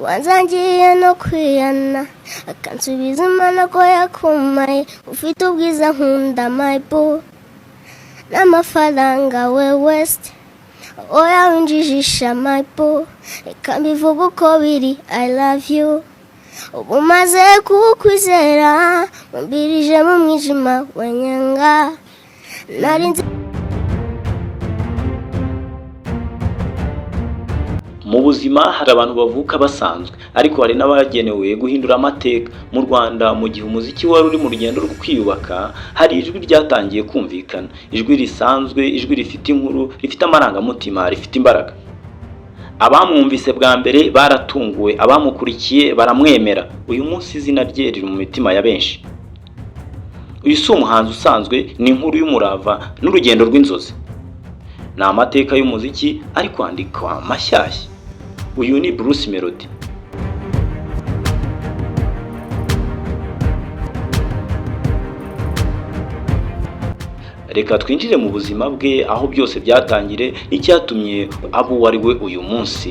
wanzangiye no kwiyana akansubiza imana ko yakumaye ufite ubwiza nkunda my boo n'amafaranga we west oya winjijisha my boo reka mbivuga uko biri I love you ubu maze kukwizera mumbirije mu mwijima wenyanga narinzi. Mu buzima hari abantu bavuka basanzwe ariko hari n'abagenewe guhindura amateka. Mu Rwanda mu gihe umuziki wari uri mu rugendo rwo kwiyubaka, hari ijwi ryatangiye kumvikana, ijwi risanzwe, ijwi rifite inkuru, rifite amarangamutima, rifite imbaraga. Abamwumvise bwa mbere baratunguwe, abamukurikiye baramwemera. Uyu munsi izina rye riri mu mitima ya benshi. Uyu si umuhanzi usanzwe, ni inkuru y'umurava n'urugendo rw'inzozi. Ni amateka y'umuziki ari kwandikwa mashyashya. Uyu ni Bruce Melody. Reka twinjire mu buzima bwe, aho byose byatangire n'icyatumye abo wari we uyu munsi.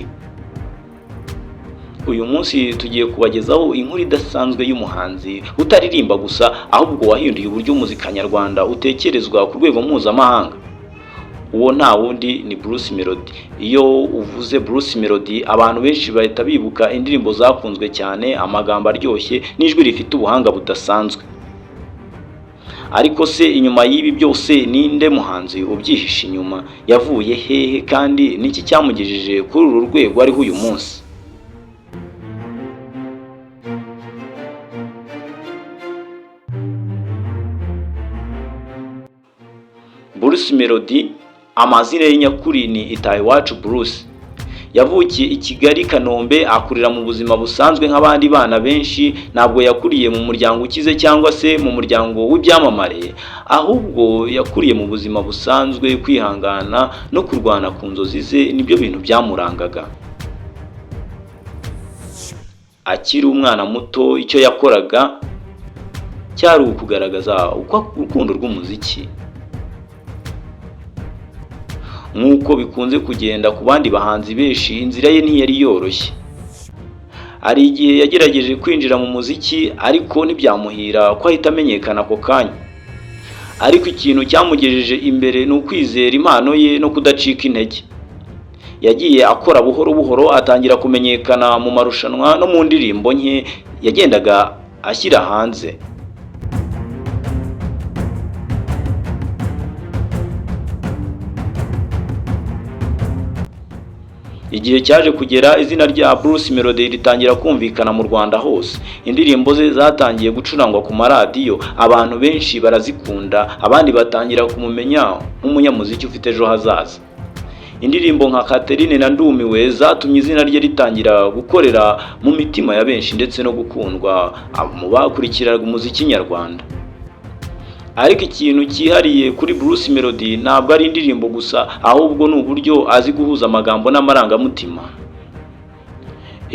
Uyu munsi tugiye kubagezaho inkuru idasanzwe y'umuhanzi utaririmba gusa, ahubwo wahinduye uburyo umuzika nyarwanda utekerezwa ku rwego mpuzamahanga. Uwo nta wundi ni Bruce Melody. Iyo uvuze Bruce Melody, abantu benshi bahita bibuka indirimbo zakunzwe cyane, amagambo aryoshye n'ijwi rifite ubuhanga budasanzwe. Ariko se inyuma y'ibi byose ninde muhanzi ubyihishe inyuma? Yavuye hehe kandi niki cyamugejeje kuri uru rwego ariho uyu munsi? Bruce Melody amazina y'inyakuri ni Itahiwacu Bruce. Yavukiye i Kigali Kanombe, akurira mu buzima busanzwe nk'abandi bana benshi. Ntabwo yakuriye mu muryango ukize cyangwa se mu muryango w'ibyamamare, ahubwo yakuriye mu buzima busanzwe. Kwihangana no kurwana ku nzozi ze nibyo bintu byamurangaga. Akiri umwana muto, icyo yakoraga cyari ukugaragaza urukundo rw'umuziki. Nk'uko bikunze kugenda ku bandi bahanzi benshi, inzira ye ntiyari yoroshye. Hari igihe yagerageje kwinjira mu muziki ariko ntibyamuhira ko ahita amenyekana ako kanya. Ariko ikintu cyamugejeje imbere ni ukwizera impano ye no kudacika intege. Yagiye akora buhoro buhoro, atangira kumenyekana mu marushanwa no mu ndirimbo nke yagendaga ashyira hanze. Igihe cyaje kugera, izina rya Bruce Melody ritangira kumvikana mu Rwanda hose. Indirimbo ze zatangiye gucurangwa ku maradiyo, abantu benshi barazikunda, abandi batangira kumumenya nk'umunyamuziki ufite ejo hazaza. Indirimbo nka Catherine na Ndumiwe zatumye izina rye ritangira gukorera mu mitima ya benshi ndetse no gukundwa mu bakurikiraga umuziki nyarwanda. Ariko ikintu cyihariye kuri Bruce Melody ntabwo ari indirimbo gusa, ahubwo ni uburyo azi guhuza amagambo n'amarangamutima.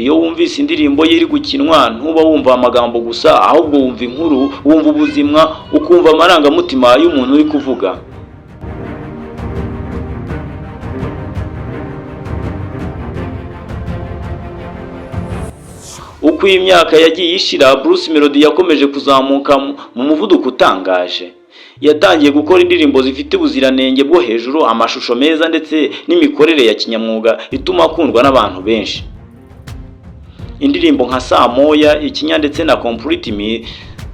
Iyo wumvise indirimbo ye iri gukinwa, ntuba wumva amagambo gusa, ahubwo wumva inkuru, wumva ubuzima, ukumva amarangamutima y'umuntu uri kuvuga. Uko imyaka yagiye ishira, Bruce Melody yakomeje kuzamuka mu muvuduko utangaje. Yatangiye gukora indirimbo zifite ubuziranenge bwo hejuru, amashusho meza ndetse n'imikorere ya kinyamwuga ituma akundwa n'abantu benshi. Indirimbo nka Saa Moya, Ikinya ndetse na Complete Me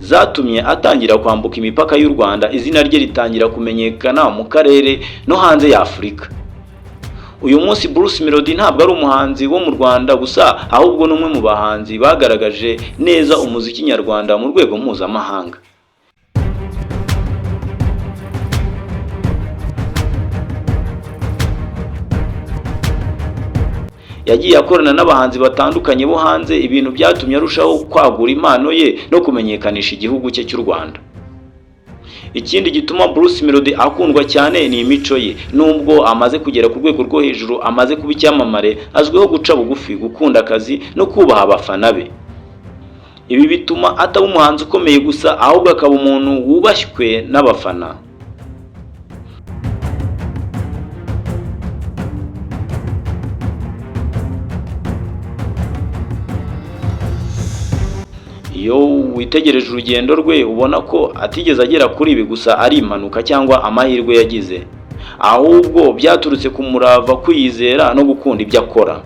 zatumye atangira kwambuka imipaka y'u Rwanda. Izina rye ritangira kumenyekana mu karere no hanze ya Afurika. Uyu munsi Bruce Melody ntabwo ari umuhanzi wo mu Rwanda gusa, ahubwo n'umwe mu bahanzi bagaragaje neza umuziki nyarwanda mu rwego mpuzamahanga. Yagiye akorana n'abahanzi batandukanye bo hanze, ibintu byatumye arushaho kwagura impano ye no kumenyekanisha igihugu cye cy'u Rwanda. Ikindi gituma Bruce Melody akundwa cyane ni imico ye. Nubwo amaze kugera ku rwego rwo hejuru, amaze kuba icyamamare, azwiho guca bugufi, gukunda akazi no kubaha abafana be. Ibi bituma ataba umuhanzi ukomeye gusa, ahubwo akaba umuntu wubashywe n'abafana. iyo witegereje urugendo rwe ubona ko atigeze agera kuri ibi gusa ari impanuka cyangwa amahirwe yagize, ahubwo byaturutse ku murava, kwiyizera no gukunda ibyo akora.